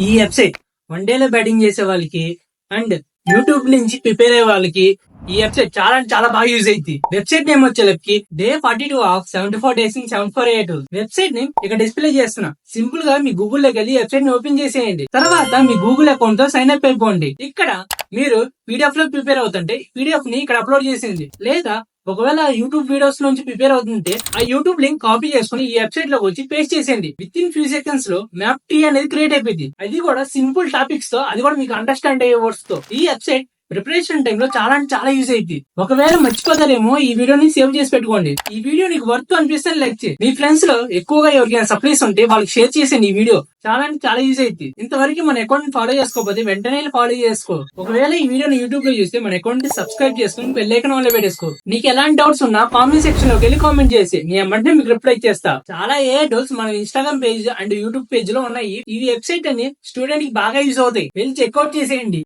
ఈ website one day లో batting చేసే వాళ్ళకి అండ్ యూట్యూబ్ నుంచి ప్రిపేర్ అయ్యే వాళ్ళకి ఈ వెబ్సైట్ చాలా అంటే చాలా బాగా యూజ్ అయింది. వెబ్సైట్ నేమ్ వచ్చేలకి day 42 of 74 days in 748 website ని ఇక్కడ డిస్ప్లే చేస్తున్నా. సింపుల్ గా మీ గూగుల్ లోకి వెళ్ళి వెబ్సైట్ ని ఓపెన్ చేసేయండి. తర్వాత మీ గూగుల్ అకౌంట్ తో సైన్ అప్ అయిపోండి. ఇక్కడ మీరు పీడిఎఫ్ లో ప్రిపేర్ అవుతుంటే పీడిఎఫ్ ని ఇక్కడ అప్లోడ్ చేసేయండి. లేదా ఒకవేళ యూట్యూబ్ వీడియోస్ నుంచి ప్రిపేర్ అవుతుంటే ఆ యూట్యూబ్ లింక్ కాపీ చేసుకుని ఈ వెబ్సైట్ లోకి వచ్చి పేస్ట్ చేసేయండి. విత్ ఇన్ ఫ్యూ సెకండ్స్ లో మ్యాప్ ట్రీ అనేది క్రియేట్ అయిపోయింది. అది కూడా సింపుల్ టాపిక్స్ తో, అది కూడా మీకు అండర్స్టాండ్ అయ్యే వర్డ్స్ తో. ఈ వెబ్సైట్ ప్రిపరేషన్ టైమ్ లో చాలా అంటే చాలా యూజ్ అయింది. ఒకవేళ మర్చిపోతారేమో ఈ వీడియోని సేవ్ చేసి పెట్టుకోండి. ఈ వీడియో నీకు వర్త్ అనిపిస్తే లైక్ చేయి. మీ ఫ్రెండ్స్ లో ఎక్కువగా ఎవరికైనా సప్లైస్ ఉంటే వాళ్ళకి షేర్ చేసేయండి. ఈ వీడియో చాలా అంటే చాలా యూజ్ అయింది. ఇంతవరకు మన అకౌంట్ ఫాలో చేసుకోకపోతే వెంటనే ఫాలో చేసుకో. ఒకవేళ ఈ వీడియోని యూట్యూబ్ లో చూస్తే మన అకౌంట్ ని సబ్స్క్రైబ్ చేసుకుని బెల్ ఐకాన్ ఆన్ లో పెట్టేసుకో. నీకు ఎలాంటి డౌట్స్ ఉన్నా కామెంట్ సెక్షన్ లోకి వెళ్ళి కామెంట్ చేసి నీ వెంటనే మీకు రిప్లై చేస్తా. చాలా ఏ డౌట్స్ మన Instagram page and YouTube page లో ఉన్నాయి. ఈ వెబ్సైట్ అని స్టూడెంట్ కి బాగా యూజ్ అవుతాయి. వెళ్ళి చెక్అౌట్ చేసేయండి.